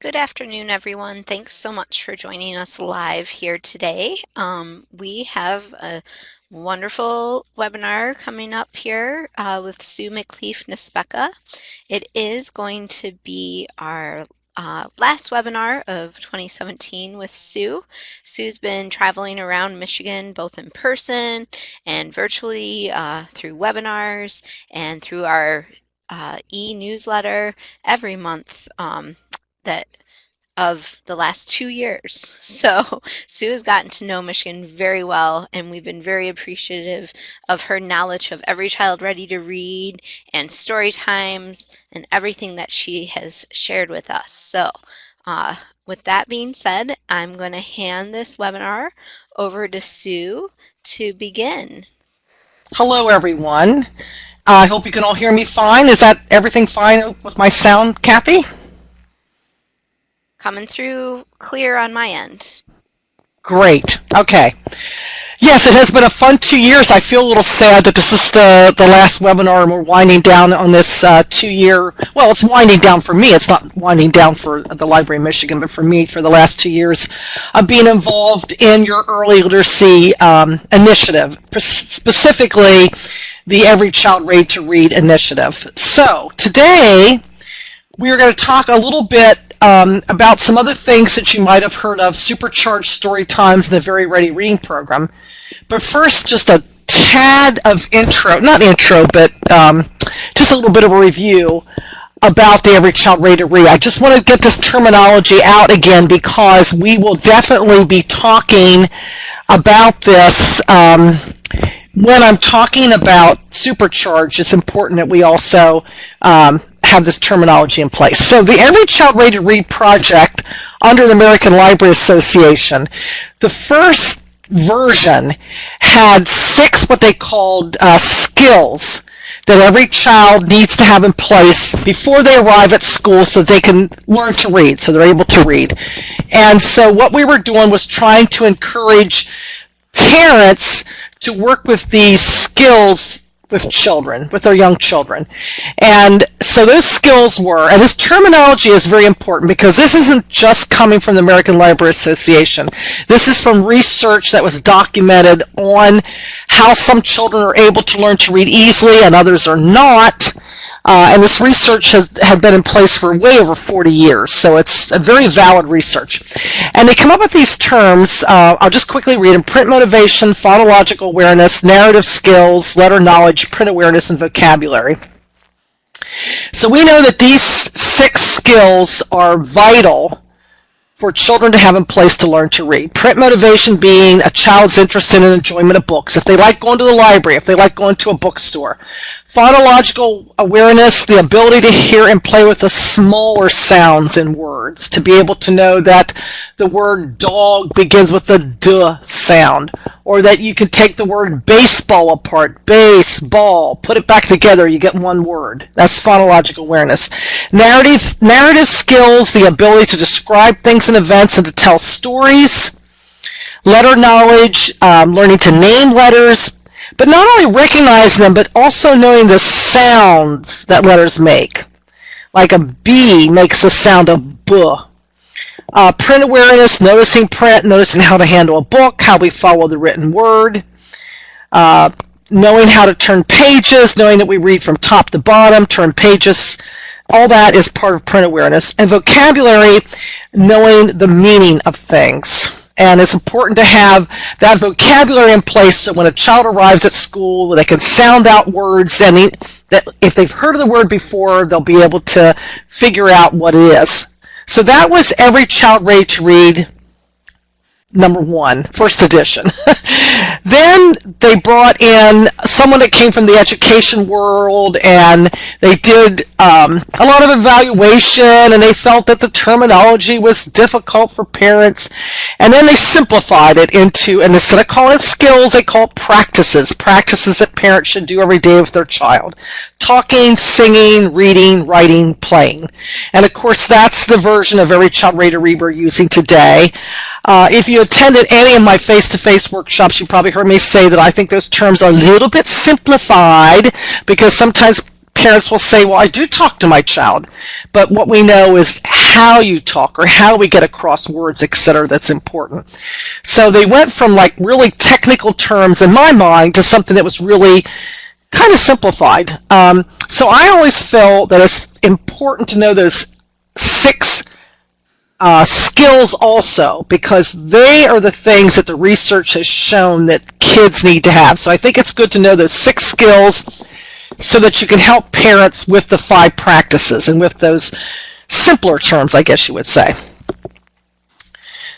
Good afternoon, everyone. Thanks so much for joining us live here today. We have a wonderful webinar coming up here with Sue McLeaf-Nispeka. It is going to be our last webinar of 2017 with Sue. Sue's been traveling around Michigan both in person and virtually through webinars and through our e-newsletter every month that of the last 2 years. So Sue has gotten to know Michigan very well, and we've been very appreciative of her knowledge of Every Child Ready to Read and story times and everything that she has shared with us. So with that being said, I'm going to hand this webinar over to Sue to begin. Hello, everyone. I hope you can all hear me fine. Is that everything fine with my sound, Kathy? Coming through clear on my end. Great. Okay. Yes, it has been a fun 2 years. I feel a little sad that this is the last webinar and we're winding down on this 2-year, well, it's winding down for me. It's not winding down for the Library of Michigan, but for me, for the last 2 years of being involved in your early literacy initiative, specifically the Every Child Ready to Read initiative. So today, we're going to talk a little bit about some other things that you might have heard of, Supercharged Storytimes and the Very Ready Reading Program. But first, just a tad of intro, not intro, but just a little bit of a review about the Every Child Ready to Read. I just want to get this terminology out again because we will definitely be talking about this when I'm talking about Supercharged. It's important that we also have this terminology in place. So the Every Child Ready to Read project under the American Library Association, the first version had 6 what they called skills that every child needs to have in place before they arrive at school so they can learn to read, so they're able to read. And so what we were doing was trying to encourage parents to work with these skills with children, with their young children. And so those skills were, and this terminology is very important because this isn't just coming from the American Library Association. This is from research that was documented on how some children are able to learn to read easily and others are not. And this research had been in place for way over 40 years, so it's a very valid research. And they come up with these terms. I'll just quickly read them: print motivation, phonological awareness, narrative skills, letter knowledge, print awareness, and vocabulary. So we know that these 6 skills are vital for children to have in place to learn to read. Print motivation being a child's interest in and enjoyment of books. If they like going to the library, if they like going to a bookstore. Phonological awareness, the ability to hear and play with the smaller sounds in words, to be able to know that the word dog begins with the D sound, or that you can take the word baseball apart, baseball, put it back together, you get one word. That's phonological awareness. Narrative skills, the ability to describe things and events and to tell stories. Letter knowledge, learning to name letters, but not only recognizing them, but also knowing the sounds that letters make. Like a B makes the sound of B. Print awareness, noticing print, noticing how to handle a book, how we follow the written word. Knowing how to turn pages, knowing that we read from top to bottom, turn pages. All that is part of print awareness. And vocabulary, knowing the meaning of things. And it's important to have that vocabulary in place so when a child arrives at school, they can sound out words, and that if they've heard of the word before, they'll be able to figure out what it is. So that was Every Child Ready to Read number 1, first edition. Then they brought in someone that came from the education world, and they did a lot of evaluation, and they felt that the terminology was difficult for parents. And then they simplified it into, and instead of calling it skills, they call it practices that parents should do every day with their child. Talking, singing, reading, writing, playing. And of course, that's the version of Every Child Ready to Read we're using today. If you attended any of my face-to-face workshops, you probably heard me say that I think those terms are a little bit simplified because sometimes parents will say, well, I do talk to my child, but what we know is how you talk or how we get across words, etc., that's important. So they went from like really technical terms in my mind to something that was really kind of simplified. So I always feel that it's important to know those 6 skills also, because they are the things that the research has shown that kids need to have. So I think it's good to know those 6 skills so that you can help parents with the 5 practices and with those simpler terms, I guess you would say.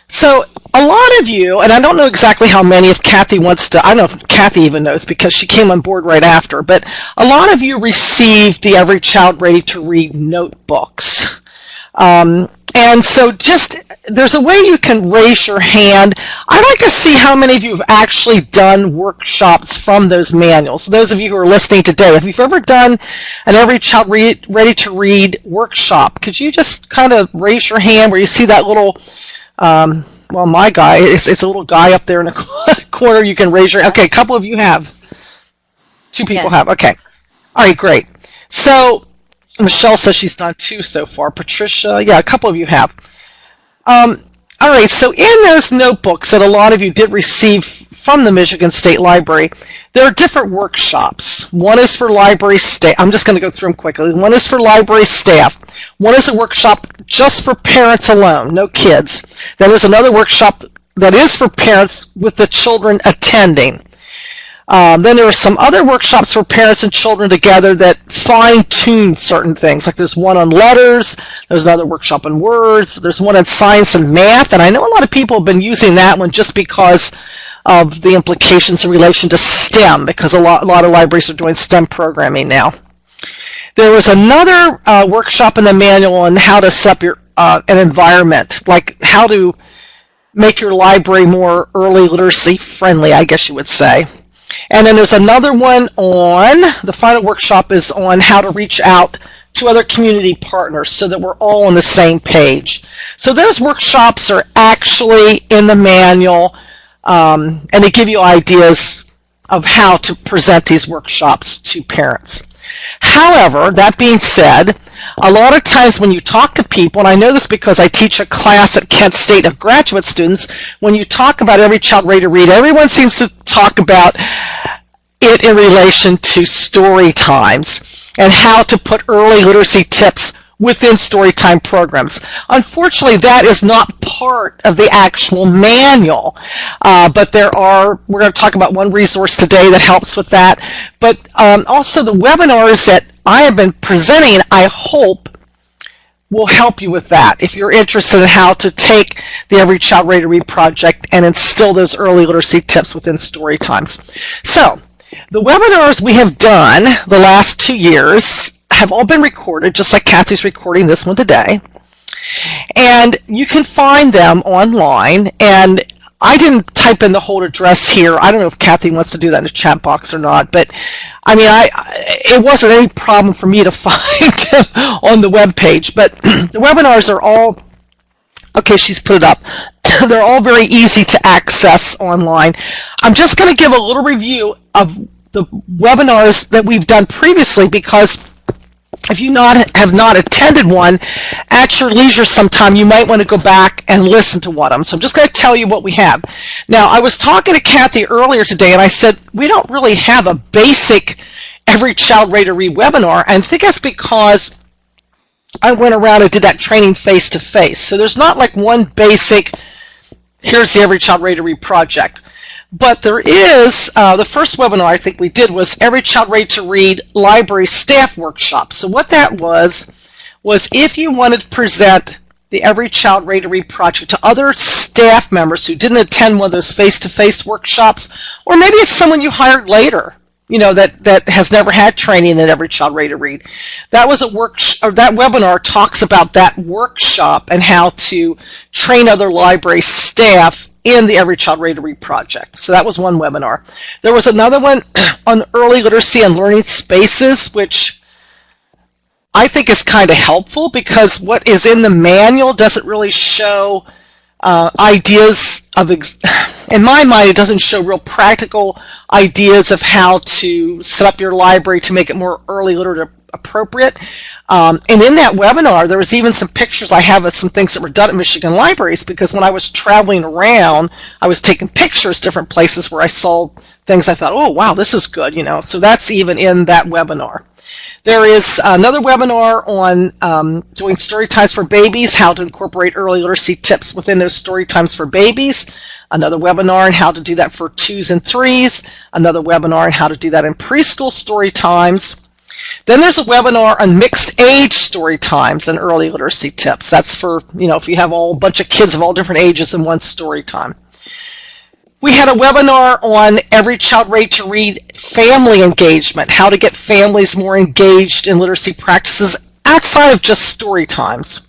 So a lot of you, and I don't know exactly how many, if Kathy wants to, I don't know if Kathy even knows because she came on board right after, but a lot of you received the Every Child Ready to Read notebooks. And so just, there's a way you can raise your hand. I'd like to see how many of you have actually done workshops from those manuals. So those of you who are listening today, if you've ever done an Every Child Ready to Read workshop, could you just kind of raise your hand where you see that little, well, my guy, it's a little guy up there in the corner. You can raise your, okay, a couple of you have. 2 people have, okay. All right, great. So Michelle says she's done 2 so far. Patricia, yeah, a couple of you have. All right, so in those notebooks that a lot of you did receive from the Michigan State Library, there are different workshops. One is for library staff. I'm just going to go through them quickly. One is for library staff. One is a workshop just for parents alone, no kids. Then there's another workshop that is for parents with the children attending. Then there are some other workshops for parents and children together that fine-tune certain things. Like there's one on letters, there's another workshop on words, there's one on science and math, and I know a lot of people have been using that one just because of the implications in relation to STEM, because a lot of libraries are doing STEM programming now. There was another workshop in the manual on how to set up your, an environment, like how to make your library more early literacy friendly, I guess you would say. And then there's another one on, the final workshop is on how to reach out to other community partners so that we're all on the same page. So those workshops are actually in the manual, and they give you ideas of how to present these workshops to parents. However, that being said, a lot of times when you talk to people, and I know this because I teach a class at Kent State of graduate students, when you talk about Every Child Ready to Read, everyone seems to talk about it in relation to story times and how to put early literacy tips within Storytime programs. Unfortunately, that is not part of the actual manual, but we're going to talk about one resource today that helps with that. But also the webinars that I have been presenting, I hope, will help you with that if you're interested in how to take the Every Child Ready to Read project and instill those early literacy tips within Storytimes. So, the webinars we have done the last 2 years have all been recorded, just like Kathy's recording this one today. And you can find them online. And I didn't type in the whole address here. I don't know if Kathy wants to do that in the chat box or not. But, I mean, it wasn't any problem for me to find on the web page. But the webinars are all, okay, she's put it up. They're all very easy to access online. I'm just going to give a little review of the webinars that we've done previously, because if you have not attended one, at your leisure sometime, you might want to go back and listen to one of them. So I'm just going to tell you what we have. Now, I was talking to Kathy earlier today, and I said, we don't really have a basic Every Child Ready to Read webinar, and I think that's because I went around and did that training face-to-face. So there's not like one basic, here's the Every Child Ready to Read project. But there is, the first webinar I think we did was Every Child Ready to Read Library Staff Workshop. So what that was if you wanted to present the Every Child Ready to Read project to other staff members who didn't attend one of those face-to-face workshops, or maybe it's someone you hired later, you know, that has never had training in Every Child Ready to Read. That was that webinar talks about that workshop and how to train other library staff in the Every Child Ready to Read project. So that was one webinar. There was another one on early literacy and learning spaces, which I think is kind of helpful because what is in the manual doesn't really show ideas of, in my mind, it doesn't show real practical ideas of how to set up your library to make it more early appropriate. And in that webinar, there was even some pictures I have of some things that were done at Michigan libraries, because when I was traveling around, I was taking pictures different places where I saw things I thought, oh, wow, this is good, So that's even in that webinar. There is another webinar on doing story times for babies, how to incorporate early literacy tips within those story times for babies. Another webinar on how to do that for 2s and 3s. Another webinar on how to do that in preschool story times. Then there's a webinar on mixed age story times and early literacy tips. That's for, if you have a bunch of kids of all different ages in one story time. We had a webinar on Every Child Ready to Read family engagement, how to get families more engaged in literacy practices outside of just story times.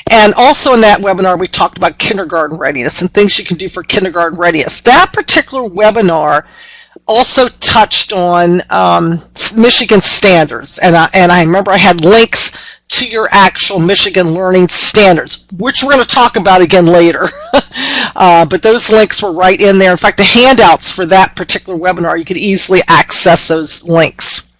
And also in that webinar, we talked about kindergarten readiness and things you can do for kindergarten readiness. That particular webinar also touched on Michigan standards, and I remember I had links to your actual Michigan learning standards, which we're going to talk about again later. But those links were right in there. In fact, the handouts for that particular webinar, you could easily access those links.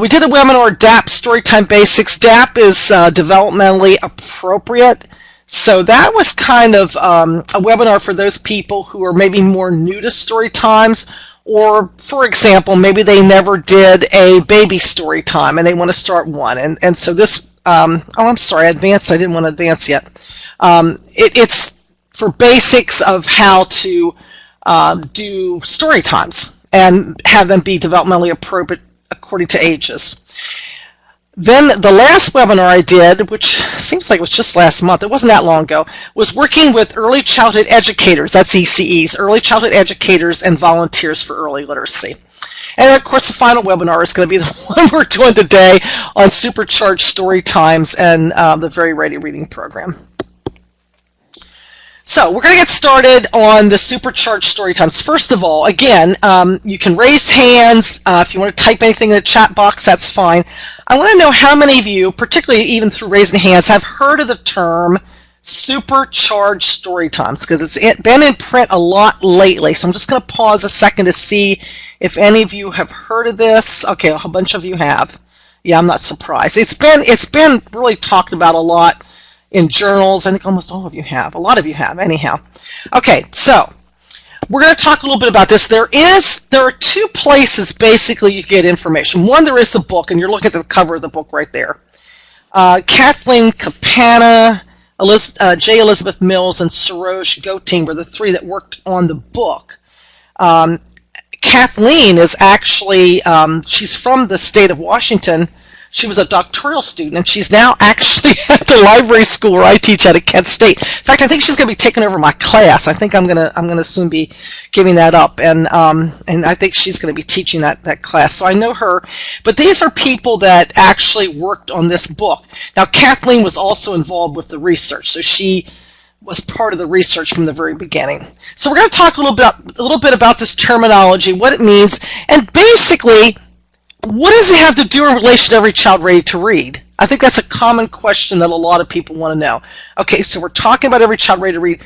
We did a webinar, DAP, Storytime Basics. DAP is developmentally appropriate. So that was kind of a webinar for those people who are maybe more new to story times, or, for example, maybe they never did a baby story time and they want to start one. And so this, oh, I'm sorry, advanced, I didn't want to advance yet. It's for basics of how to do story times and have them be developmentally appropriate according to ages. Then the last webinar I did, which seems like it was just last month, it wasn't that long ago, was working with early childhood educators, that's ECEs, early childhood educators and volunteers for early literacy. And of course the final webinar is going to be the one we're doing today on Supercharged Storytimes and the Very Ready Reading program. So we're going to get started on the Supercharged Storytimes. First of all, again, you can raise hands. If you want to type anything in the chat box, that's fine. I want to know how many of you, particularly even through raising hands, have heard of the term Supercharged Storytimes, because it's been in print a lot lately. So I'm just going to pause a second to see if any of you have heard of this. Okay, a whole bunch of you have. Yeah, I'm not surprised. It's been really talked about a lot in journals. I think almost all of you have. A lot of you have, anyhow. Okay, so we're going to talk a little bit about this. There are two places basically you get information. One, there is the book, and you're looking at the cover of the book right there. Kathleen Campana, J. Elizabeth Mills, and Saroj Gotin were the three that worked on the book. Kathleen is actually, she's from the state of Washington. She was a doctoral student, and she's now actually at the library school where I teach at Kent State. In fact, I think she's going to be taking over my class. I think I'm going to soon be giving that up, and I think she's going to be teaching that class. So I know her, but these are people that actually worked on this book. Now, Kathleen was also involved with the research, so she was part of the research from the very beginning. So we're going to talk a little bit about this terminology, what it means, and basically, what does it have to do in relation to Every Child Ready to Read? I think that's a common question that a lot of people want to know. Okay, so we're talking about Every Child Ready to Read.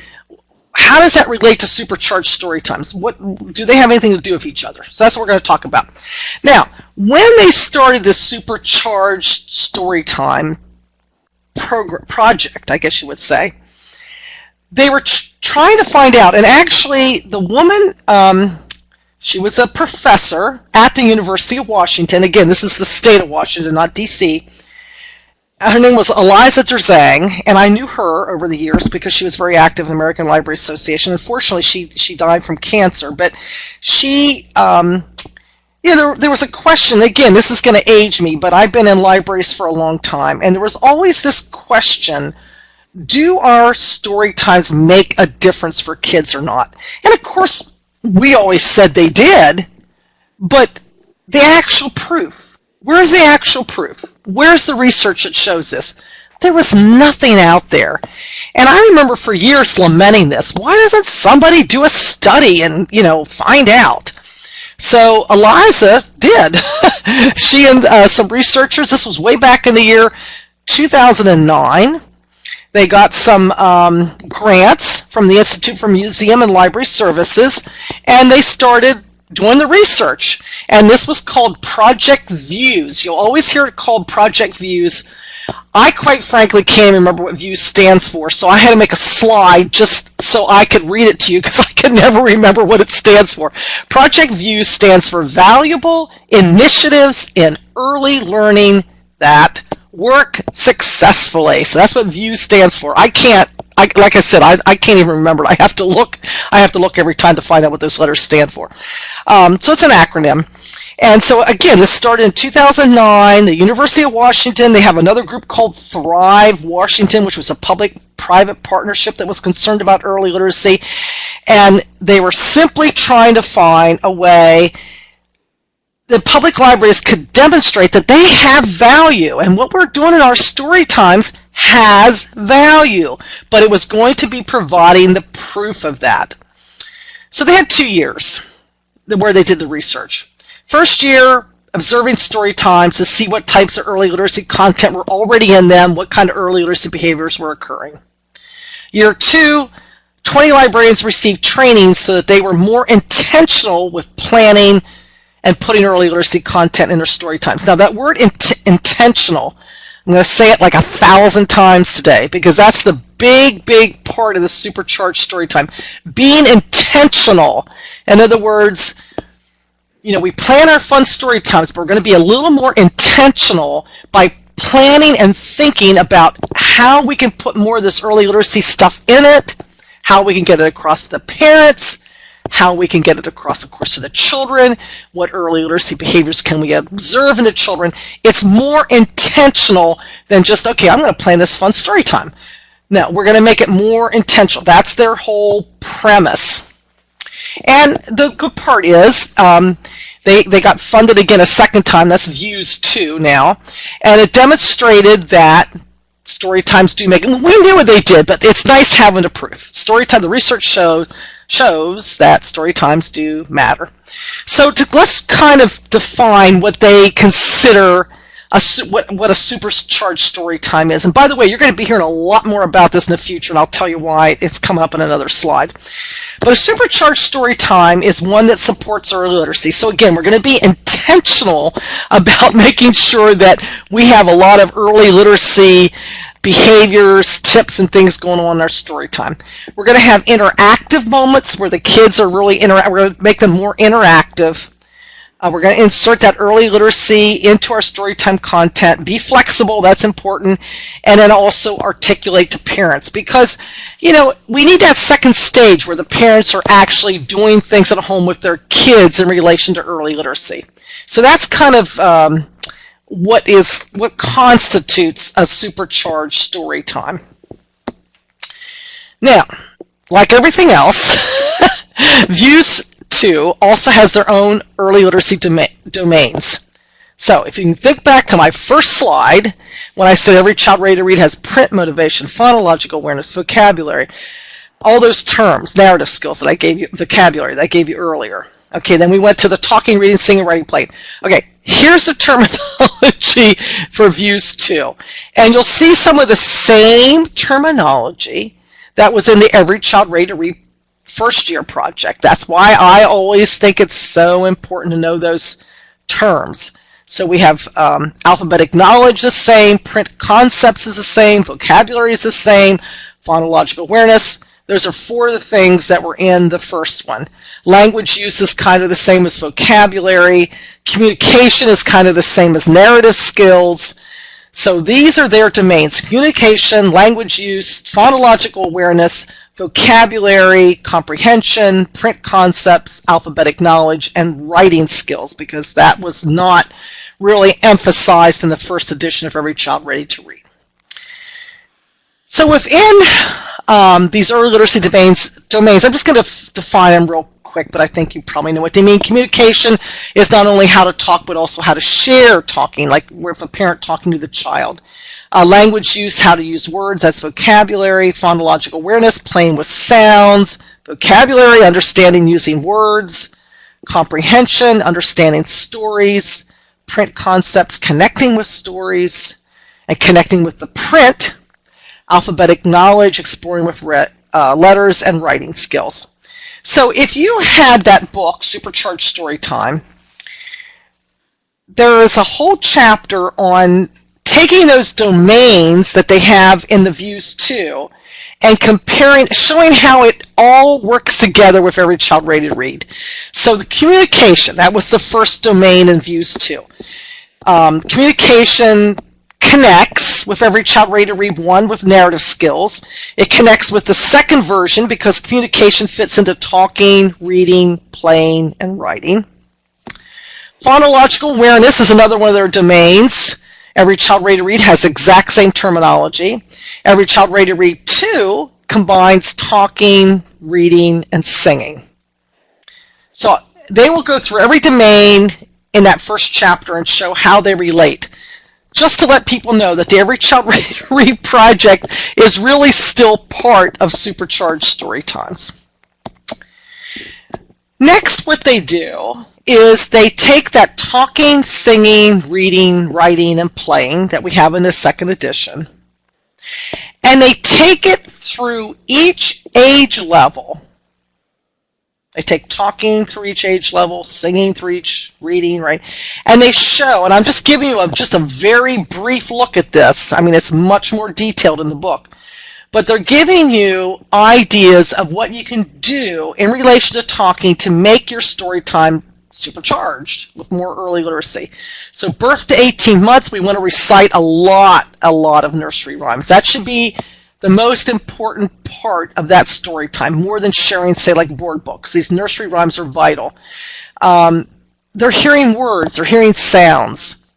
How does that relate to Supercharged Storytimes? What do they have anything to do with each other? So that's what we're going to talk about. Now, when they started the Supercharged Storytime project, I guess you would say, they were trying to find out, and actually the woman, she was a professor at the University of Washington. Again, this is the state of Washington, not D.C. Her name was Eliza Derzang, and I knew her over the years because she was very active in the American Library Association. Unfortunately, she died from cancer, but she, there was a question. Again, this is going to age me, but I've been in libraries for a long time, and there was always this question, do our story times make a difference for kids or not? And of course, we always said they did, but the actual proof, where's the actual proof? Where's the research that shows this? There was nothing out there. And I remember for years lamenting this. Why doesn't somebody do a study and, find out? So Eliza did. She and some researchers, this was way back in the year 2009, they got some grants from the Institute for Museum and Library Services, and they started doing the research. And this was called Project Views. You'll always hear it called Project Views. I quite frankly can't remember what VIEWS stands for, so I had to make a slide just so I could read it to you because I could never remember what it stands for. Project VIEWS stands for Valuable Initiatives in Early Learning That Work Successfully. So that's what VIEWS stands for. Like I said, I can't even remember it. I have to look every time to find out what those letters stand for. So it's an acronym. And so again, this started in 2009. The University of Washington, they have another group called Thrive Washington, which was a public-private partnership that was concerned about early literacy. And they were simply trying to find a way that public libraries could demonstrate that they have value. And what we're doing in our story times has value. But it was going to be providing the proof of that. So they had 2 years where they did the research. First year, observing story times to see what types of early literacy content were already in them, what kind of early literacy behaviors were occurring. Year 2, 20 librarians received training so that they were more intentional with planning and putting early literacy content in their story times. Now that word intentional, I'm going to say it like 1,000 times today because that's the big part of the Supercharged Storytime. Being intentional. In other words, we plan our fun story times, but we're going to be a little more intentional by planning and thinking about how we can put more of this early literacy stuff in it, how we can get it across to the parents, how we can get it across, of course, to the children, what early literacy behaviors can we observe in the children. It's more intentional than just, okay, I'm going to plan this fun story time. No, we're going to make it more intentional. That's their whole premise. And the good part is they got funded again a second time. That's VIEWS 2 now. And it demonstrated that story times do make, we knew what they did, but it's nice having the proof. Storytime, the research shows that story times do matter. So let's kind of define what they consider what a supercharged story time is. And by the way, you're going to be hearing a lot more about this in the future, and I'll tell you why. It's coming up in another slide. But a supercharged story time is one that supports early literacy. So again, we're going to be intentional about making sure that we have a lot of early literacy behaviors, tips, and things going on in our story time. We're going to have interactive moments where the kids are really we're going to make them more interactive. We're going to insert that early literacy into our storytime content. Be flexible, that's important. And then also articulate to parents because, we need that second stage where the parents are actually doing things at home with their kids in relation to early literacy. So that's kind of what constitutes a supercharged story time. Now, like everything else, VIEWS 2 also has their own early literacy domains. So if you can think back to my first slide, when I said every child ready to read has print motivation, phonological awareness, vocabulary, all those terms, narrative skills that I gave you, vocabulary that I gave you earlier. Okay, then we went to the talking, reading, singing, writing, playing. Okay, here's the terminology for VIEWS 2. And you'll see some of the same terminology that was in the Every Child Ready to Read first year project. That's why I always think it's so important to know those terms. So we have alphabetic knowledge the same, print concepts is the same, vocabulary is the same, phonological awareness. Those are 4 of the things that were in the first one. Language use is kind of the same as vocabulary. Communication is kind of the same as narrative skills. So these are their domains: communication, language use, phonological awareness, vocabulary, comprehension, print concepts, alphabetic knowledge, and writing skills, because that was not really emphasized in the first edition of Every Child Ready to Read. So within these early literacy domains, I'm just going to define them real quick, but I think you probably know what they mean. Communication is not only how to talk, but also how to share talking, like with a parent talking to the child. Language use, how to use words, that's vocabulary. Phonological awareness, playing with sounds. Vocabulary, understanding using words. Comprehension, understanding stories. Print concepts, connecting with stories and connecting with the print. Alphabetic knowledge, exploring with letters, and writing skills. So if you had that book, Supercharged Storytime, there is a whole chapter on taking those domains that they have in the Views 2 and comparing, showing how it all works together with Every Child Ready to Read. So the communication, that was the first domain in Views 2. Communication connects with Every Child Ready to Read 1 with narrative skills. It connects with the second version because communication fits into talking, reading, playing, and writing. Phonological awareness is another one of their domains. Every Child Ready to Read has the exact same terminology. Every Child Ready to Read 2 combines talking, reading, and singing. So they will go through every domain in that first chapter and show how they relate. Just to let people know that the Every Child Ready to Read project is really still part of Supercharged Storytimes. Next, what they do is they take that talking, singing, reading, writing, and playing that we have in the second edition, and they take it through each age level. They take talking through each age level, singing through each, reading, right? And they show, and I'm just giving you just a very brief look at this. I mean, it's much more detailed in the book. But they're giving you ideas of what you can do in relation to talking to make your story time supercharged with more early literacy. So birth to 18 months, we want to recite a lot of nursery rhymes. That should be the most important part of that story time, more than sharing, say, like board books. These nursery rhymes are vital. They're hearing words, they're hearing sounds.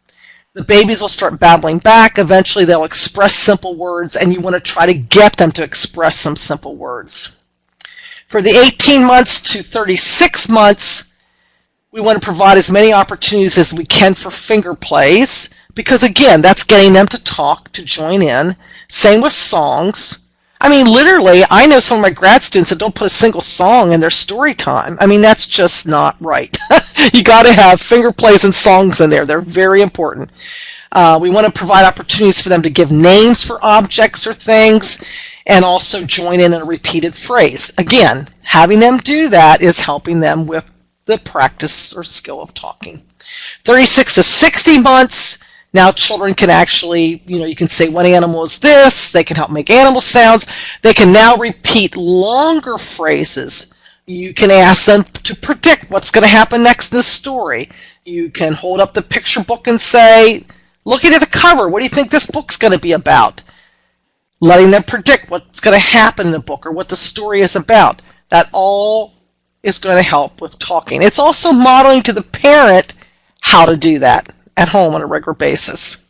The babies will start babbling back. Eventually they'll express simple words, and you want to try to get them to express some simple words. For the 18 months to 36 months, we want to provide as many opportunities as we can for finger plays, because again, that's getting them to talk, to join in. Same with songs. I mean, literally, I know some of my grad students that don't put a single song in their story time. I mean, that's just not right. You got to have finger plays and songs in there. They're very important. We want to provide opportunities for them to give names for objects or things, and also join in a repeated phrase. Again, having them do that is helping them with the practice or skill of talking. 36 to 60 months, now children can actually, you can say what animal is this, they can help make animal sounds, they can now repeat longer phrases. You can ask them to predict what's going to happen next in the story. You can hold up the picture book and say, looking at the cover, what do you think this book's going to be about? Letting them predict what's going to happen in the book or what the story is about. That all is going to help with talking. It's also modeling to the parent how to do that at home on a regular basis.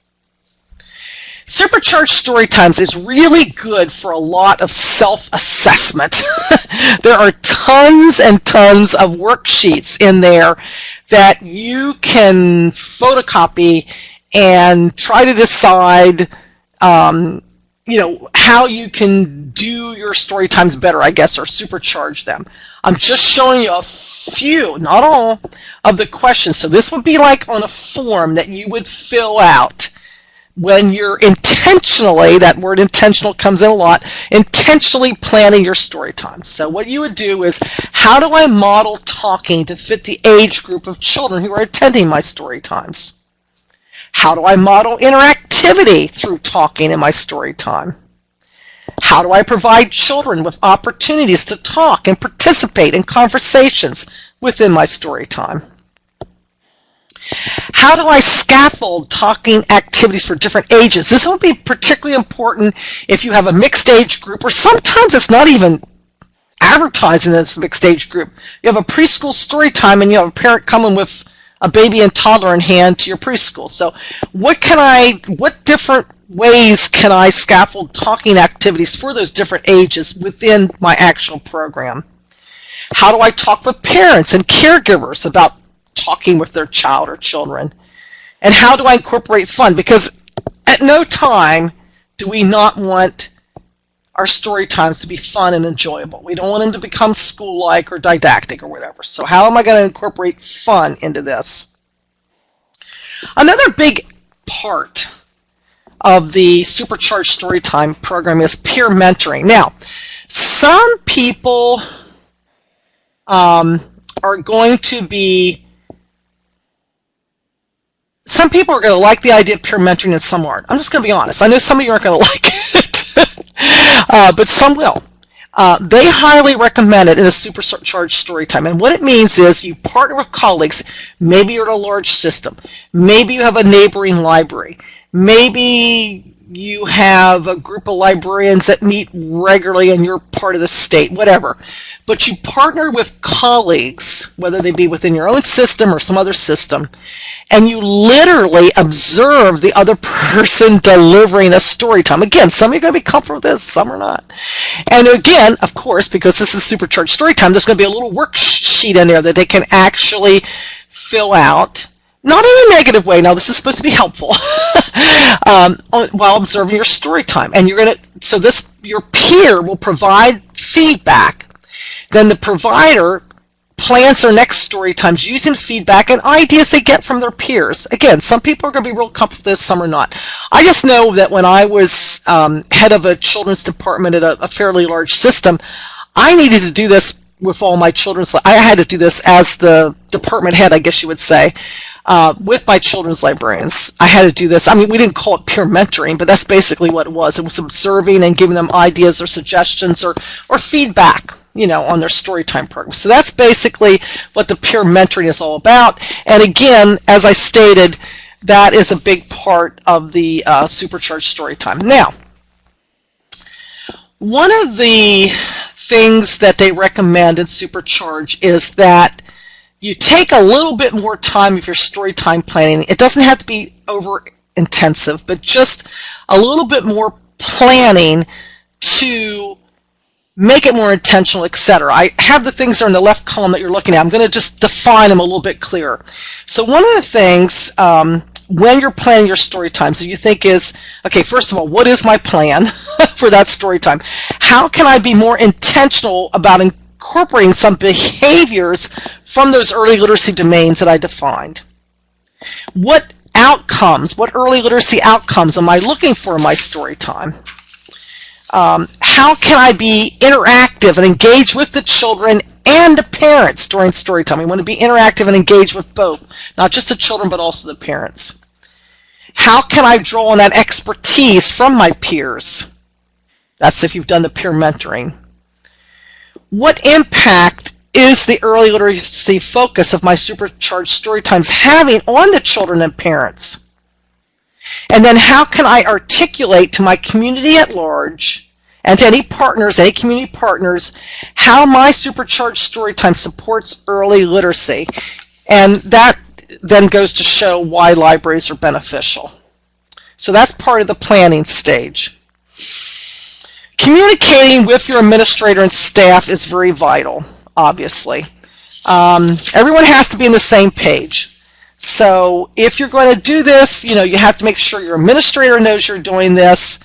Supercharged Storytimes is really good for a lot of self-assessment. There are tons and tons of worksheets in there that you can photocopy and try to decide how you can do your story times better, I guess, or supercharge them. I'm just showing you a few, not all, of the questions. So this would be like on a form that you would fill out when you're intentionally, that word intentional comes in a lot, intentionally planning your story time. So what you would do is, how do I model talking to fit the age group of children who are attending my story times? How do I model interactivity through talking in my story time? How do I provide children with opportunities to talk and participate in conversations within my story time? How do I scaffold talking activities for different ages? This would be particularly important if you have a mixed age group, or sometimes it's not even advertising this mixed age group. You have a preschool story time and you have a parent coming with a baby and toddler in hand to your preschool. So what different ways can I scaffold talking activities for those different ages within my actual program? How do I talk with parents and caregivers about talking with their child or children? And how do I incorporate fun? Because at no time do we not want our story times to be fun and enjoyable. We don't want them to become school-like or didactic or whatever. So how am I going to incorporate fun into this? Another big part of the Supercharged Storytime program is peer mentoring. Now, some people are going to be, some people are going to like the idea of peer mentoring and some aren't. I'm just going to be honest. I know some of you aren't going to like it, but some will. They highly recommend it in a Supercharged Storytime. And what it means is you partner with colleagues. Maybe you're in a large system. Maybe you have a neighboring library. Maybe you have a group of librarians that meet regularly and you're part of the state, whatever. But you partner with colleagues, whether they be within your own system or some other system, and you literally observe the other person delivering a story time. Again, some of you are going to be comfortable with this, some are not. And again, of course, because this is Supercharged Storytime, there's going to be a little worksheet in there that they can actually fill out. Not in a negative way. Now, this is supposed to be helpful while observing your story time. And you're going to, so this, your peer will provide feedback. Then the provider plans their next story times using feedback and ideas they get from their peers. Again, some people are going to be real comfortable with this, some are not. I just know that when I was head of a children's department at a fairly large system, I needed to do this with all my children's. I had to do this as the department head, I guess you would say, with my children's librarians. I had to do this. I mean, we didn't call it peer mentoring, but that's basically what it was. It was observing and giving them ideas or suggestions or feedback, you know, on their storytime program. So that's basically what the peer mentoring is all about. And again, as I stated, that is a big part of the Supercharged Storytime. Now, one of the things that they recommend in Supercharge is that you take a little bit more time if you're storytime planning. It doesn't have to be over intensive, but just a little bit more planning to make it more intentional, etc. I have the things that are in the left column that you're looking at. I'm going to just define them a little bit clearer. So one of the things when you're planning your story times that you think is, okay, first of all, what is my plan for that story time? How can I be more intentional about incorporating some behaviors from those early literacy domains that I defined? What outcomes, what early literacy outcomes am I looking for in my story time? How can I be interactive and engage with the children and the parents during story time? We want to be interactive and engage with both, not just the children, but also the parents. How can I draw on that expertise from my peers? That's if you've done the peer mentoring. What impact is the early literacy focus of my Supercharged Storytimes having on the children and parents? And then how can I articulate to my community at large and to any partners, any community partners, how my Supercharged Storytime supports early literacy? And that then goes to show why libraries are beneficial. So that's part of the planning stage. Communicating with your administrator and staff is very vital, obviously. Everyone has to be on the same page. So if you're going to do this, you know, you have to make sure your administrator knows you're doing this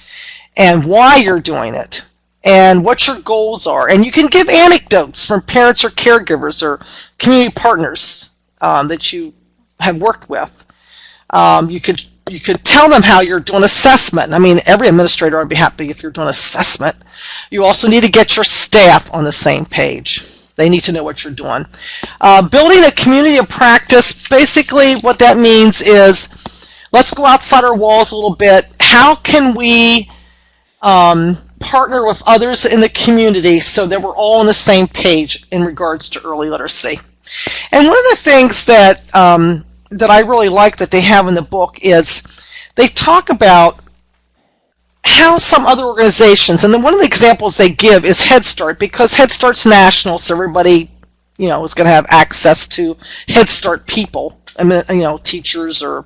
and why you're doing it and what your goals are. And you can give anecdotes from parents or caregivers or community partners that you have worked with. You could tell them how you're doing assessment. I mean, every administrator would be happy if you're doing assessment. You also need to get your staff on the same page. They need to know what you're doing. Building a community of practice, basically what that means is, let's go outside our walls a little bit. How can we partner with others in the community so that we're all on the same page in regards to early literacy? And one of the things that that I really like that they have in the book is they talk about how some other organizations, and then one of the examples they give is Head Start, because Head Start's national, so everybody, you know, is going to have access to Head Start people, I mean, you know, teachers or,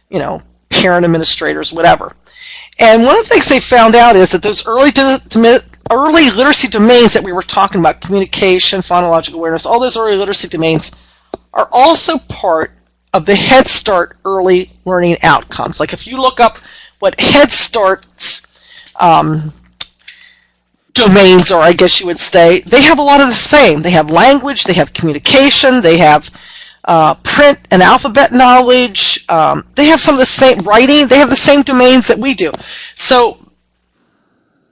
you know, parent administrators, whatever. And one of the things they found out is that those early literacy domains that we were talking about, communication, phonological awareness, all those early literacy domains are also part of the Head Start early learning outcomes. Like if you look up what Head Start's domains are, I guess you would say, they have a lot of the same. They have language, they have communication, they have print and alphabet knowledge, they have some of the same writing, they have the same domains that we do. So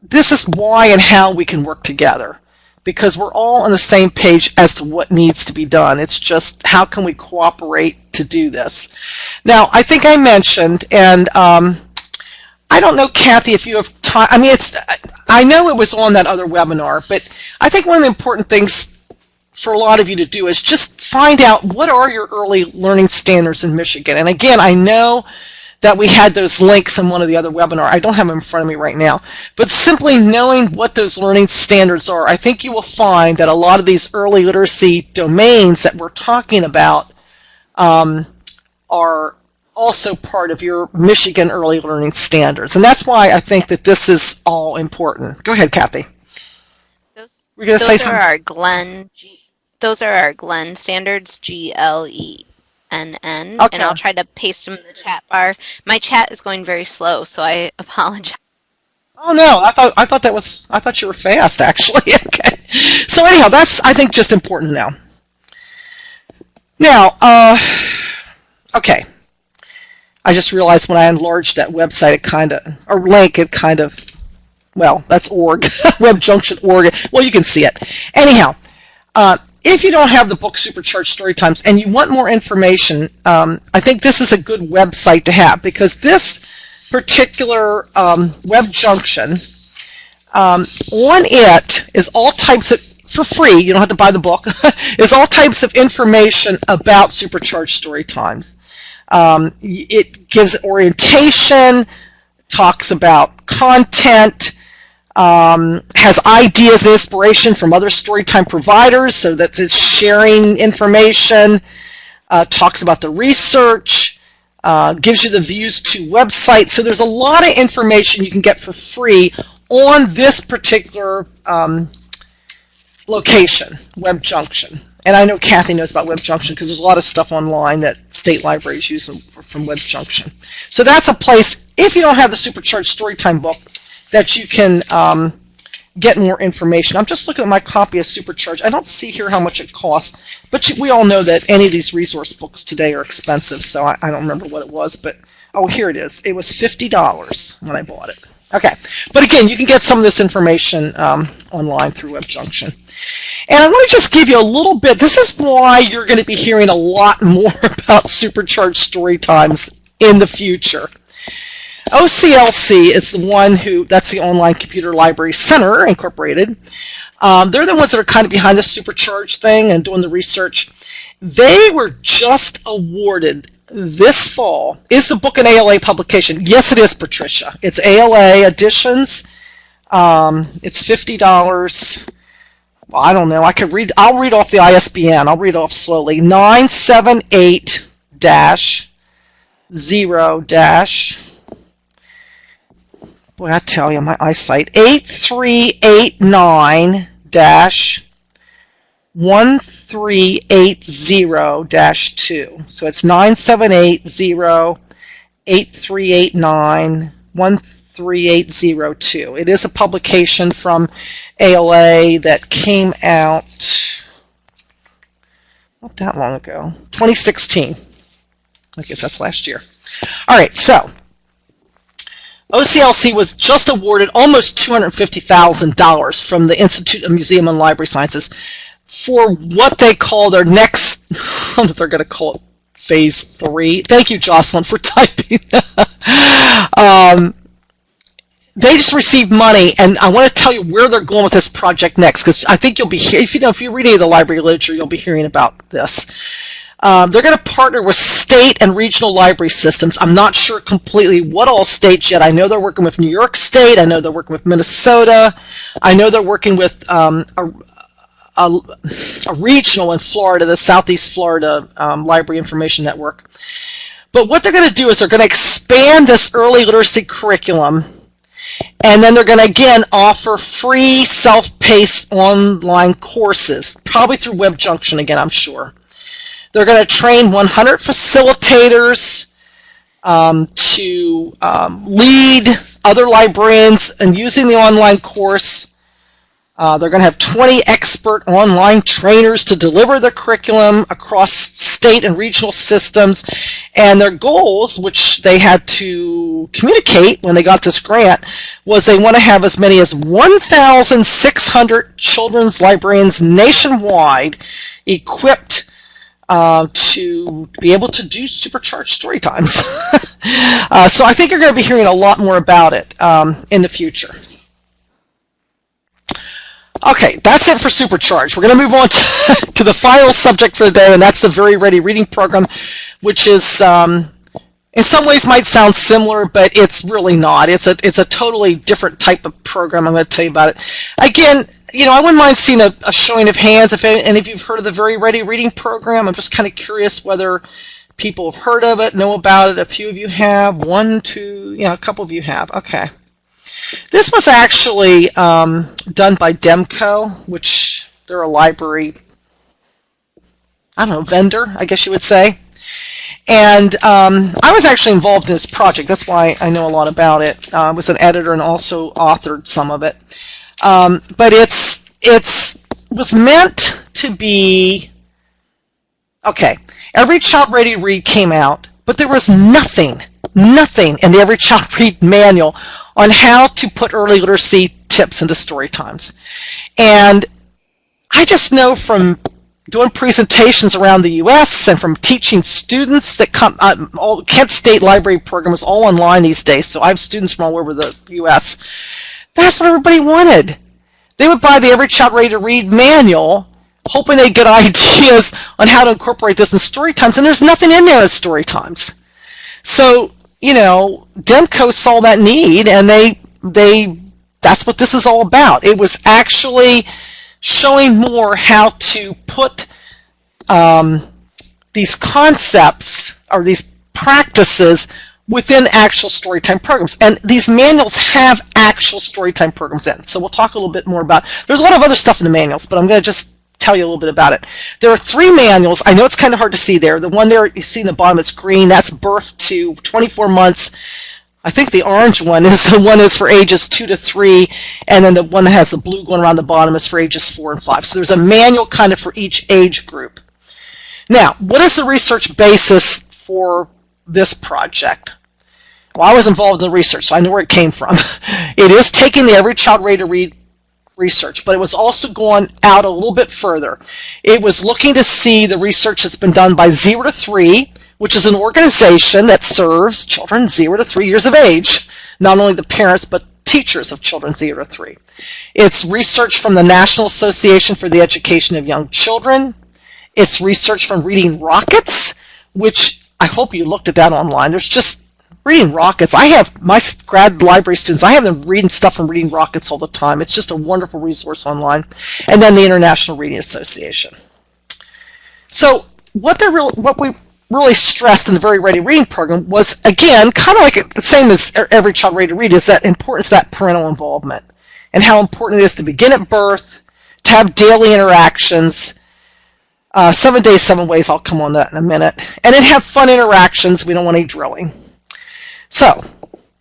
this is why and how we can work together because we're all on the same page as to what needs to be done. It's just how can we cooperate to do this. Now, I think I mentioned, and I don't know, Kathy, if you have time. I mean, I know it was on that other webinar, but I think one of the important things for a lot of you to do is just find out what are your early learning standards in Michigan. And again, I know that we had those links in one of the other webinars. I don't have them in front of me right now. But simply knowing what those learning standards are, I think you will find that a lot of these early literacy domains that we're talking about are also part of your Michigan early learning standards. And that's why I think that this is all important. Go ahead, Kathy. We're going to say something. Those are our Glenn standards, GLENN. Okay. And I'll try to paste them in the chat bar. My chat is going very slow, so I apologize. Oh no, I thought you were fast, actually. Okay. So anyhow, that's, I think, just important to know. Now, okay. I just realized when I enlarged that website, well, that's org, Web Junction org. Well, you can see it. Anyhow, if you don't have the book Supercharged Storytimes and you want more information, I think this is a good website to have, because this particular Web Junction, on it is all types of, for free, you don't have to buy the book, is all types of information about Supercharged Storytimes. It gives orientation, talks about content, has ideas and inspiration from other Storytime providers, so that it's sharing information, talks about the research, gives you the views to websites. So there's a lot of information you can get for free on this particular location, Web Junction. And I know Kathy knows about Web Junction because there's a lot of stuff online that state libraries use from Web Junction. So that's a place, if you don't have the Supercharged Storytime book, that you can get more information. I'm just looking at my copy of Supercharged. I don't see here how much it costs, but we all know that any of these resource books today are expensive, so I don't remember what it was, but oh, here it is. It was $50 when I bought it. Okay, but again, you can get some of this information online through Web Junction. And I want to just give you a little bit, this is why you're going to be hearing a lot more about Supercharged Storytimes in the future. OCLC is the one that's the Online Computer Library Center, Incorporated. They're the ones that are kind of behind the Supercharged thing and doing the research. They were just awarded this fall. Is the book an ALA publication? Yes, it is, Patricia. It's ALA editions. It's $50. Well, I don't know. I'll read off the ISBN. I'll read off slowly. 978-0- boy, I tell you, my eyesight. 8389-1380-2. So it's 978-0-8389-1380-2. It is a publication from ALA that came out not that long ago, 2016. I guess that's last year. All right, so OCLC was just awarded almost $250,000 from the Institute of Museum and Library Sciences for what they call their next, I don't know if they're going to call it Phase 3. Thank you, Jocelyn, for typing. They just received money, and I want to tell you where they're going with this project next, because I think you'll be hearing, if you read any of the library literature, you'll be hearing about this. They're going to partner with state and regional library systems. I'm not sure completely what all states yet. I know they're working with New York State. I know they're working with Minnesota. I know they're working with a regional in Florida, the Southeast Florida Library Information Network. But what they're going to do is they're going to expand this early literacy curriculum, and then they're going to, again, offer free self-paced online courses, probably through Web Junction again, I'm sure. They're going to train 100 facilitators to lead other librarians in using the online course. They're going to have 20 expert online trainers to deliver the curriculum across state and regional systems. And their goals, which they had to communicate when they got this grant, was they want to have as many as 1,600 children's librarians nationwide equipped to be able to do supercharged story times. So I think you're going to be hearing a lot more about it in the future. Okay, that's it for Supercharged. We're going to move on to the final subject for the day, and that's the Very Ready Reading Program, which is, in some ways might sound similar, but it's really not. It's a totally different type of program. I'm going to tell you about it. Again, I wouldn't mind seeing a showing of hands if any of you have heard of the Very Ready Reading Program. I'm just kind of curious whether people have heard of it, know about it. A few of you have. One, two, a couple of you have. Okay. This was actually done by Demco, which they're a library, vendor, I guess you would say. And I was actually involved in this project. That's why I know a lot about it. I was an editor and also authored some of it. But it was meant to be, okay, Every Child Ready to Read came out, but there was nothing in the Every Child Read manual on how to put early literacy tips into story times. And I just know from doing presentations around the U.S. and from teaching students that come, Kent State Library program is all online these days, so I have students from all over the U.S. That's what everybody wanted. They would buy the Every Child Ready to Read manual, hoping they'd get ideas on how to incorporate this in story times, and there's nothing in there in story times. So, Demco saw that need, and that's what this is all about. It was actually showing more how to put these concepts or these practices within actual storytime programs. And these manuals have actual storytime programs in. So we'll talk a little bit more about, there's a lot of other stuff in the manuals, but I'm going to just tell you a little bit about it. There are 3 manuals. I know it's kind of hard to see there. The one there you see in the bottom, it's green. That's birth to 24 months. I think the orange one is for ages 2 to 3, and then the one that has the blue going around the bottom is for ages 4 and 5. So there's a manual kind of for each age group. Now, what is the research basis for this project? Well, I was involved in the research, so I know where it came from. It is taking the Every Child Ready to Read research, but it was also going out a little bit further. It was looking to see the research that's been done by 0 to 3, which is an organization that serves children 0 to 3 years of age, not only the parents, but teachers of children 0 to 3. It's research from the National Association for the Education of Young Children. It's research from Reading Rockets, which I hope you looked at that online. There's just Reading Rockets. I have my grad library students, I have them reading stuff from Reading Rockets all the time. It's just a wonderful resource online. And then the International Reading Association. So what we really stressed in the Very Ready Reading program was, again, kind of like the same as Every Child Ready to Read, is that importance of that parental involvement and how important it is to begin at birth, to have daily interactions, 7 days, 7 ways, I'll come on that in a minute, and then have fun interactions. We don't want any drilling. So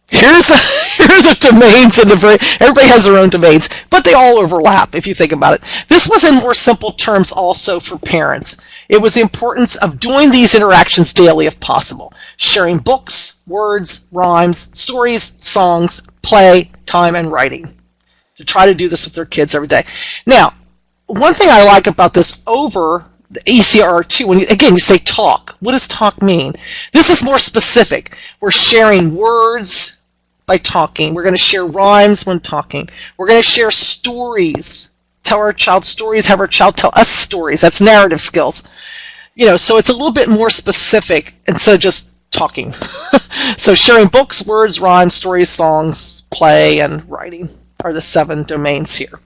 here's the domains in everybody has their own domains, but they all overlap if you think about it. This was in more simple terms also for parents. It was the importance of doing these interactions daily if possible. Sharing books, words, rhymes, stories, songs, play, time, and writing. To try to do this with their kids every day. Now, one thing I like about this over the ECRR2, when you say talk, what does talk mean? This is more specific. We're sharing words by talking. We're going to share rhymes when talking. We're going to share stories. Tell our child stories, have our child tell us stories. That's narrative skills. So it's a little bit more specific instead of just talking. So sharing books, words, rhymes, stories, songs, play, and writing are the 7 domains here.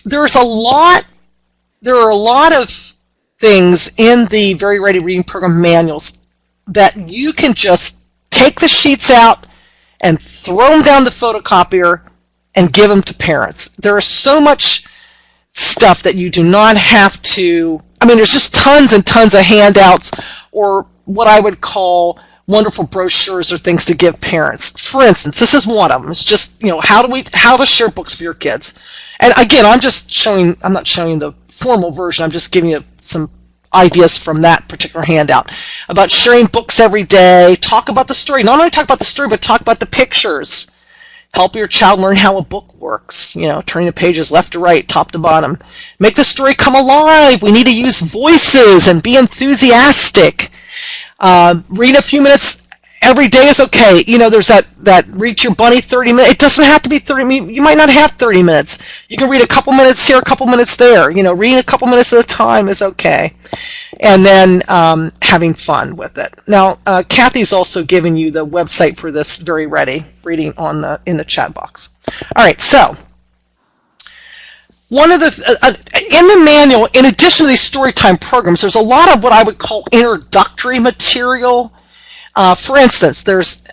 There are a lot of things in the Very Ready Reading Program manuals that you can just take the sheets out and throw them down the photocopier and give them to parents. There is so much stuff that you do not have to, there's just tons and tons of handouts, or what I would call wonderful brochures or things to give parents. For instance, this is one of them. It's just, how to share books for your kids. And again, I'm not showing the formal version. I'm just giving you some ideas from that particular handout about sharing books every day. Talk about the story. Not only talk about the story, but talk about the pictures. Help your child learn how a book works. Turning the pages left to right, top to bottom. Make the story come alive. We need to use voices and be enthusiastic. Read a few minutes every day is okay. There's that read your bunny 30 minutes. It doesn't have to be 30 minutes. You might not have 30 minutes. You can read a couple minutes here, a couple minutes there. Reading a couple minutes at a time is okay. And then having fun with it. Now, Kathy's also given you the website for this very ready, reading in the chat box. All right, so one of the in the manual, in addition to these storytime programs, there's a lot of what I would call introductory material. For instance, there's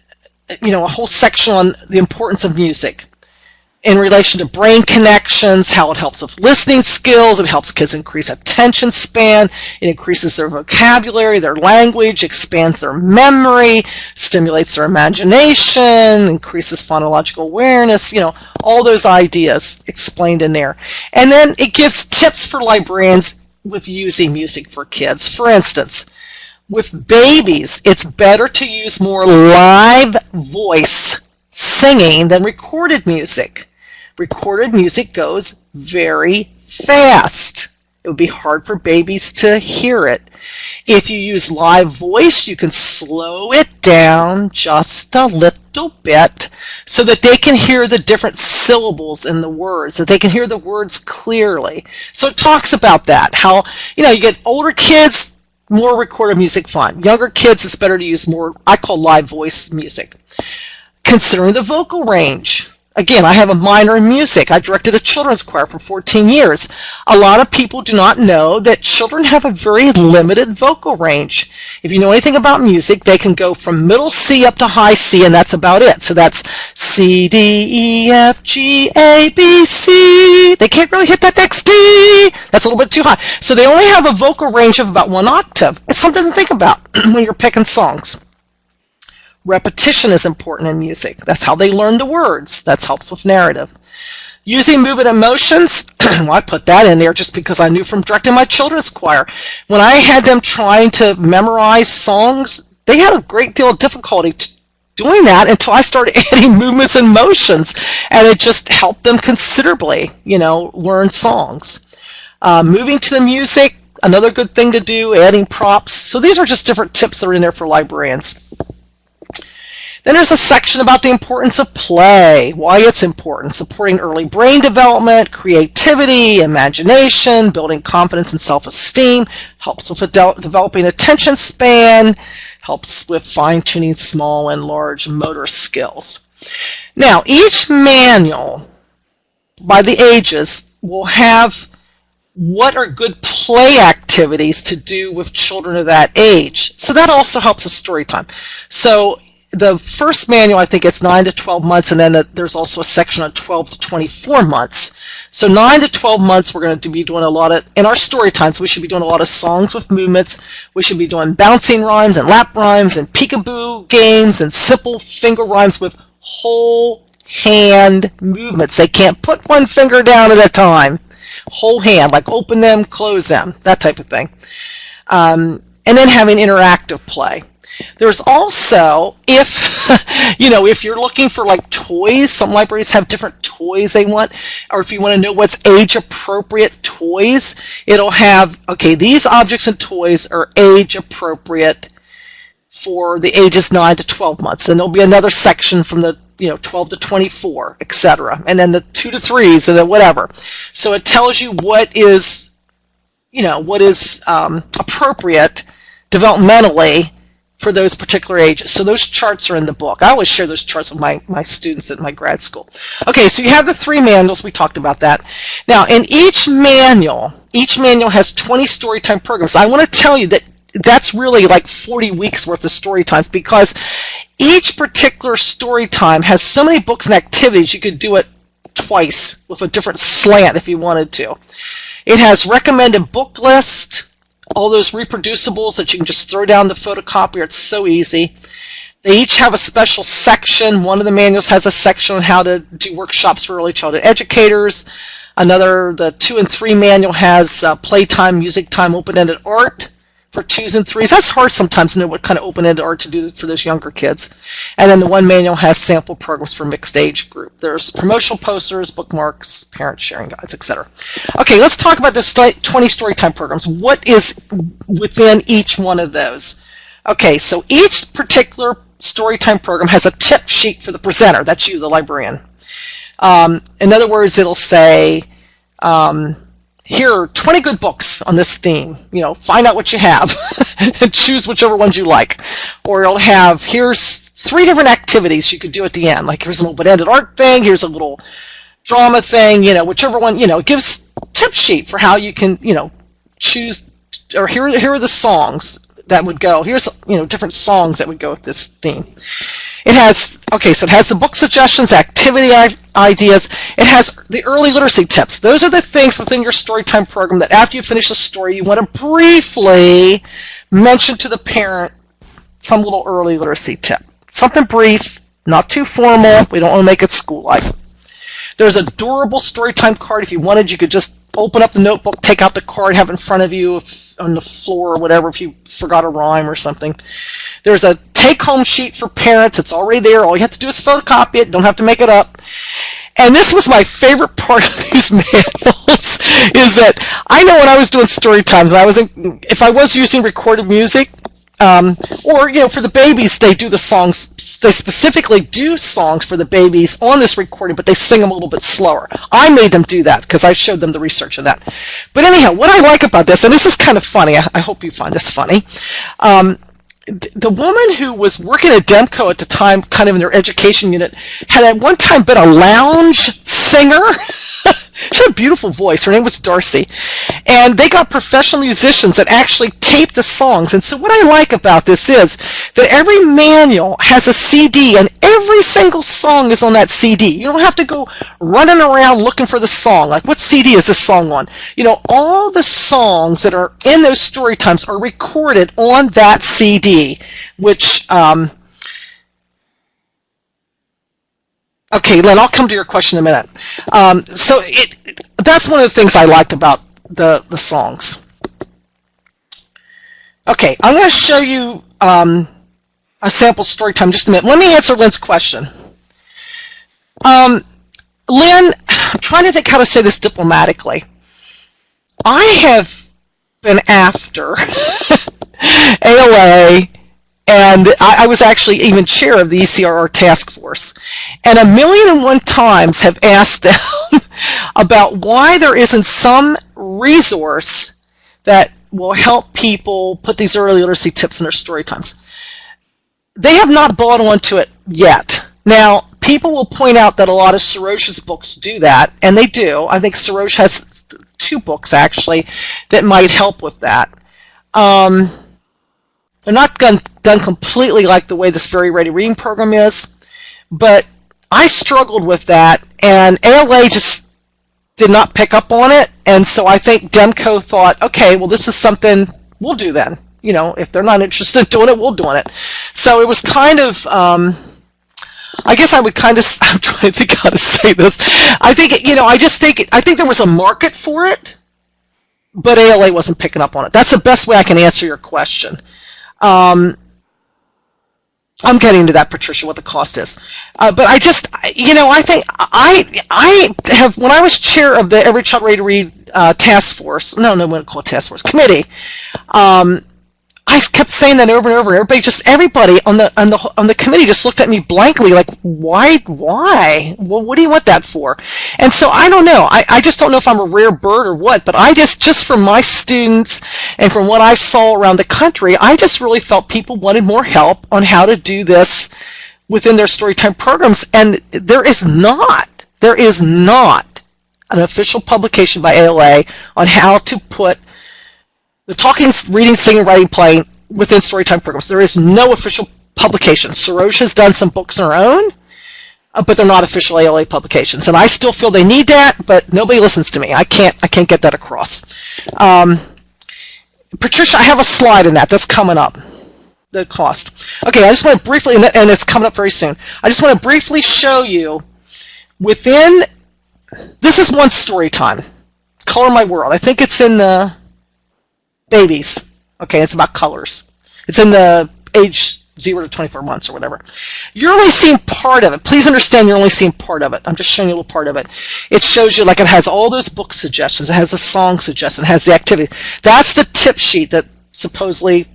a whole section on the importance of music in relation to brain connections, how it helps with listening skills, it helps kids increase attention span, it increases their vocabulary, their language, expands their memory, stimulates their imagination, increases phonological awareness, all those ideas explained in there. And then it gives tips for librarians with using music for kids. For instance, with babies, it's better to use more live voice singing than recorded music. Recorded music goes very fast. It would be hard for babies to hear it. If you use live voice, you can slow it down just a little bit so that they can hear the different syllables in the words, that they can hear the words clearly. So it talks about that, how, you get older kids, more recorded music fun. Younger kids, it's better to use more, I call live voice music. Considering the vocal range. Again, I have a minor in music. I directed a children's choir for 14 years. A lot of people do not know that children have a very limited vocal range. If you know anything about music, they can go from middle C up to high C, and that's about it. So that's C, D, E, F, G, A, B, C. They can't really hit that next D. That's a little bit too high. So they only have a vocal range of about 1 octave. It's something to think about when you're picking songs. Repetition is important in music. That's how they learn the words. That helps with narrative. Using movement and motions, well, I put that in there just because I knew from directing my children's choir. When I had them trying to memorize songs, they had a great deal of difficulty doing that until I started adding movements and motions, and it just helped them considerably, learn songs. Moving to the music, another good thing to do, adding props. So these are just different tips that are in there for librarians. Then there's a section about the importance of play, why it's important, supporting early brain development, creativity, imagination, building confidence and self-esteem, helps with developing attention span, helps with fine-tuning small and large motor skills. Now, each manual, by the ages, will have what are good play activities to do with children of that age. So that also helps with story time. So the first manual, I think it's 9 to 12 months, and then there's also a section on 12 to 24 months. So 9 to 12 months, we're going to be doing a lot of, in our story times, we should be doing a lot of songs with movements. We should be doing bouncing rhymes and lap rhymes and peekaboo games and simple finger rhymes with whole hand movements. They can't put one finger down at a time. Whole hand, like open them, close them, that type of thing. And then having interactive play. There's also, if you're looking for like toys, some libraries have different toys they want, or if you want to know what's age-appropriate toys, it'll have, okay, these objects and toys are age-appropriate for the ages 9 to 12 months. And there'll be another section from the 12 to 24, etc. And then the 2 to 3s and then whatever. So it tells you what is, appropriate developmentally for those particular ages. So those charts are in the book. I always share those charts with my students at my grad school. Okay, so you have the 3 manuals. We talked about that. Now, in each manual has 20 storytime programs. I want to tell you that that's really like 40 weeks worth of story times, because each particular story time has so many books and activities you could do it twice with a different slant if you wanted to. It has recommended book list, all those reproducibles that you can just throw down the photocopier. It's so easy. They each have a special section. One of the manuals has a section on how to do workshops for early childhood educators. Another, the 2 and 3 manual has playtime, music time, open-ended art for 2s and 3s. That's hard sometimes to know what kind of open-ended art to do for those younger kids. And then the 1 manual has sample programs for mixed age group. There's promotional posters, bookmarks, parent sharing guides, etc. Okay, let's talk about the 20 Storytime programs. What is within each one of those? Okay, so each particular Storytime program has a tip sheet for the presenter. That's you, the librarian. In other words, it'll say, here are 20 good books on this theme. You know, find out what you have and choose whichever ones you like. Or it'll have, here's 3 different activities you could do at the end. Like here's an open-ended art thing, here's a little drama thing, you know, whichever one, you know, it gives a tip sheet for how you can, you know, choose, or here are the songs that would go. Here's, you know, different songs that would go with this theme. It has, okay, so it has the book suggestions, activity ideas. It has the early literacy tips. Those are the things within your Storytime program that after you finish the story, you want to briefly mention to the parent some little early literacy tip. Something brief, not too formal. We don't want to make it school-like. There's a durable Storytime card. If you wanted, you could just open up the notebook, take out the card, have it in front of you on the floor or whatever if you forgot a rhyme or something. There's a take-home sheet for parents. It's already there. All you have to do is photocopy it. Don't have to make it up. And this was my favorite part of these manuals, is that I know when I was doing story times, if I was using recorded music, or, you know, for the babies, they do the songs, they specifically do songs for the babies on this recording, but they sing them a little bit slower. I made them do that because I showed them the research of that. But anyhow, what I like about this, and this is kind of funny, I hope you find this funny, the woman who was working at Demco at the time, kind of in their education unit, had at one time been a lounge singer. She had a beautiful voice. Her name was Darcy. And they got professional musicians that actually taped the songs. And so what I like about this is that every manual has a CD, and every single song is on that CD. You don't have to go running around looking for the song. Like, what CD is this song on? You know, all the songs that are in those story times are recorded on that CD, which... Okay, Lynn, I'll come to your question in a minute. So that's one of the things I liked about the songs. Okay, I'm going to show you a sample story time in just a minute. Let me answer Lynn's question. Lynn, I'm trying to think how to say this diplomatically. I have been after ALA, and I was actually even chair of the ECRR task force, and 1,000,001 times have asked them about why there isn't some resource that will help people put these early literacy tips in their story times. They have not bought onto it yet. Now, people will point out that a lot of Sarosh's books do that, and they do. I think Sarosh has 2 books, actually, that might help with that. They're not done completely like the way this Very Ready Reading program is, but I struggled with that, and ALA just did not pick up on it, and so I think Demco thought, okay, well, this is something we'll do then. You know, if they're not interested in doing it, we'll do it. So it was kind of, I guess I would kind of, I'm trying to think how to say this. I think, you know, I think there was a market for it, but ALA wasn't picking up on it. That's the best way I can answer your question. I'm getting to that, Patricia, what the cost is. But I just, you know, I think I have, when I was chair of the Every Child Ready to Read task force, no, we don't call it task force, committee, I kept saying that over and over, and everybody on the committee just looked at me blankly, like, why? Well, what do you want that for? And so I don't know. I just don't know if I'm a rare bird or what, but I just from my students and from what I saw around the country, I just really felt people wanted more help on how to do this within their Storytime programs, and there is not an official publication by ALA on how to put the talking, reading, singing, writing, playing within Storytime programs. There is no official publication. Sarosh has done some books on her own, but they're not official ALA publications. And I still feel they need that, but nobody listens to me. I can't get that across. Patricia, I have a slide in that. That's coming up. The cost. Okay, I just want to briefly, and it's coming up very soon. I just want to briefly show you within, this is one story time. Color My World. I think it's in the babies. Okay, it's about colors. It's in the age 0 to 24 months or whatever. You're only seeing part of it. Please understand you're only seeing part of it. I'm just showing you a little part of it. It shows you, like, it has all those book suggestions. It has a song suggestion. It has the activity. That's the tip sheet that supposedly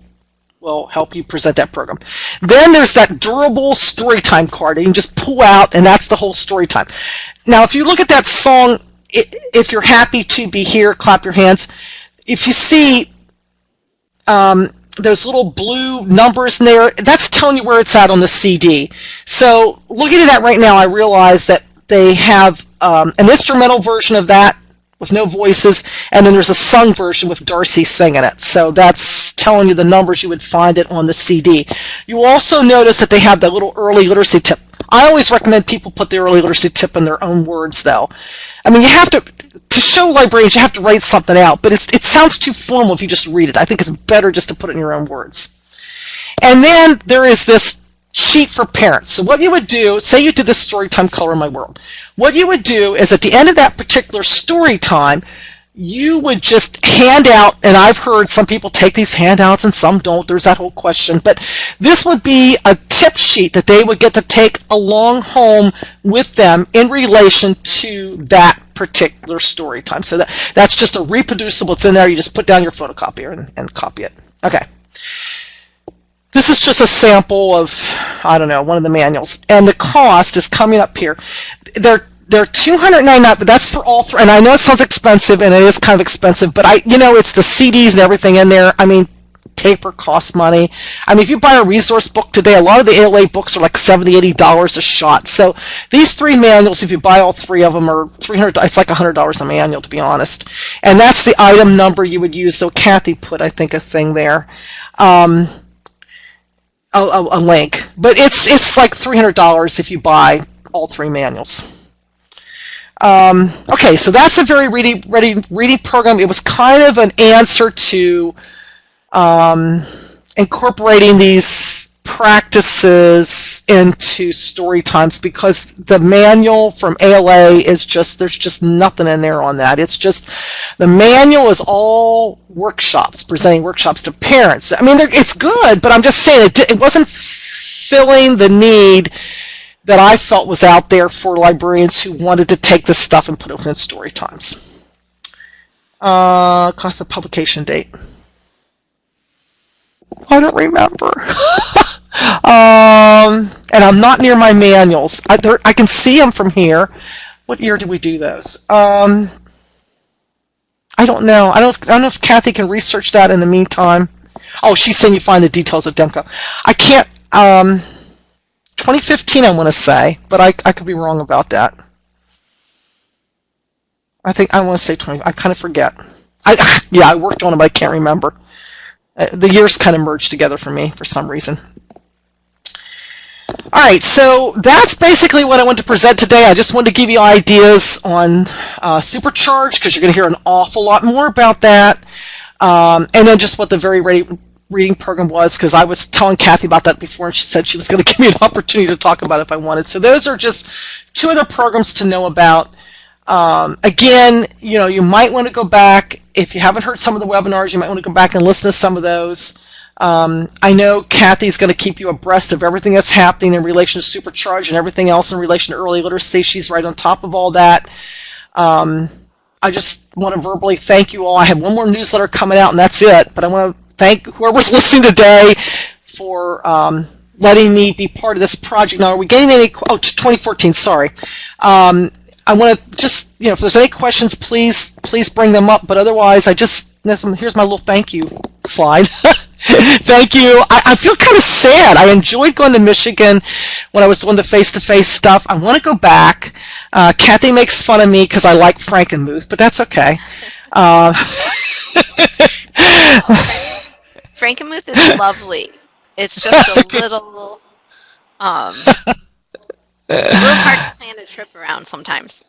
will help you present that program. Then there's that durable story time card that you can just pull out, and that's the whole story time. Now, if you look at that song, if you're happy to be here, clap your hands. If you see those little blue numbers in there, that's telling you where it's at on the CD. So looking at that right now, I realize that they have an instrumental version of that with no voices, and then there's a sung version with Darcy singing it. So that's telling you the numbers you would find it on the CD. You also notice that they have that little early literacy tip. I always recommend people put the early literacy tip in their own words, though. I mean, you have to show librarians, you have to write something out, but it sounds too formal if you just read it. I think it's better just to put it in your own words. And then there is this sheet for parents. So what you would do, say you did this Storytime Color My World. What you would do is at the end of that particular story time, you would just hand out, and I've heard some people take these handouts and some don't, there's that whole question, but this would be a tip sheet that they would get to take along home with them in relation to that particular story time. So that's just a reproducible, it's in there, you just put down your photocopier and copy it. Okay. This is just a sample of, I don't know, one of the manuals. And the cost is coming up here. They're $299, but that's for all three. And I know it sounds expensive, and it is kind of expensive, but it's the CDs and everything in there. I mean, paper costs money. I mean, if you buy a resource book today, a lot of the ALA books are like $70, $80 a shot. So these three manuals, if you buy all three of them, are $300. It's like $100 a manual, to be honest. And that's the item number you would use. So Kathy put, I think, a thing there. A link, but it's like $300 if you buy all three manuals. Okay, so that's a very reading program. It was kind of an answer to incorporating these practices into story times, because the manual from ALA is just, there's just nothing in there on that. It's just, the manual is all workshops, presenting workshops to parents. I mean, it's good, but I'm just saying it wasn't filling the need that I felt was out there for librarians who wanted to take this stuff and put it within story times. Cost of publication date. I don't remember. And I'm not near my manuals. I can see them from here. What year did we do those? I don't know. I don't know if Kathy can research that in the meantime. Oh, she's saying you find the details at Demco. I can't. 2015, I want to say, but I could be wrong about that. I want to say 20. I kind of forget. Yeah, I worked on it, but I can't remember. The years kind of merged together for me for some reason. All right, so that's basically what I wanted to present today. I just wanted to give you ideas on Supercharged, because you're going to hear an awful lot more about that. And then just what the very reading program was, because I was telling Kathy about that before, and she said she was going to give me an opportunity to talk about it if I wanted. So those are just two other programs to know about. Again, you might want to go back. If you haven't heard some of the webinars, you might want to go back and listen to some of those. I know Kathy's going to keep you abreast of everything that's happening in relation to Supercharged and everything else in relation to early literacy. She's right on top of all that. I just want to verbally thank you all. I have one more newsletter coming out, and that's it. But I want to thank whoever's listening today for letting me be part of this project. Now, are we getting any? Oh, 2014. Sorry. I want to just, if there's any questions, please bring them up. But otherwise, here's my little thank you slide. Thank you. I feel kind of sad. I enjoyed going to Michigan when I was doing the face-to-face stuff. I want to go back. Kathy makes fun of me because I like Frankenmuth, but that's okay. Frankenmuth is lovely. It's just a little hard to plan a trip around sometimes.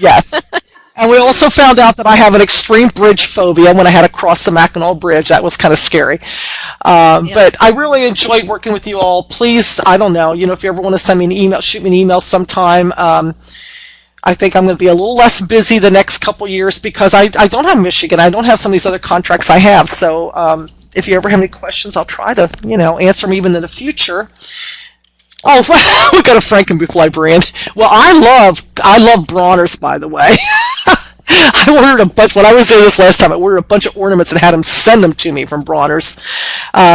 Yes. And we also found out that I have an extreme bridge phobia when I had to cross the Mackinac Bridge. That was kind of scary. Yep. But I really enjoyed working with you all. Please, I don't know, if you ever want to send me an email, shoot me an email sometime. I think I'm going to be a little less busy the next couple years because I don't have Michigan. I don't have some of these other contracts I have. So if you ever have any questions, I'll try to, answer them even in the future. Oh, we got a Frankenbefly brand. Well, I love Bronner's, by the way. I ordered a bunch when I was there this last time. I ordered a bunch of ornaments and had them send them to me from Bronner's.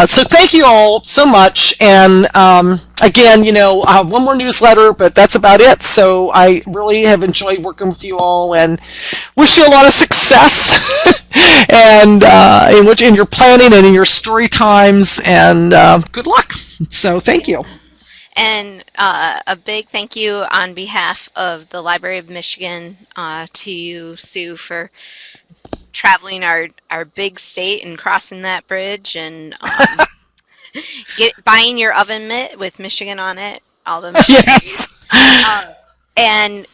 So thank you all so much. And again, I have one more newsletter, but that's about it. So I really have enjoyed working with you all and wish you a lot of success and in your planning and in your story times. And good luck. So thank you. And a big thank you on behalf of the Library of Michigan to you, Sue, for traveling our big state and crossing that bridge and buying your oven mitt with Michigan on it, all the Michigan. Yes. And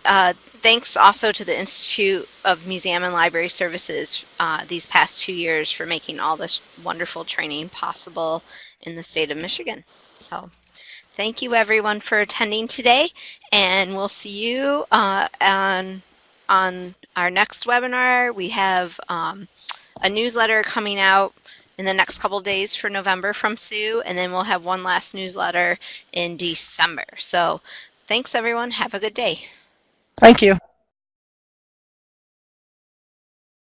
thanks also to the Institute of Museum and Library Services these past 2 years for making all this wonderful training possible in the state of Michigan. So thank you everyone for attending today, and we'll see you on our next webinar. We have a newsletter coming out in the next couple of days for November from Sue, and then we'll have one last newsletter in December. So thanks everyone. Have a good day. Thank you.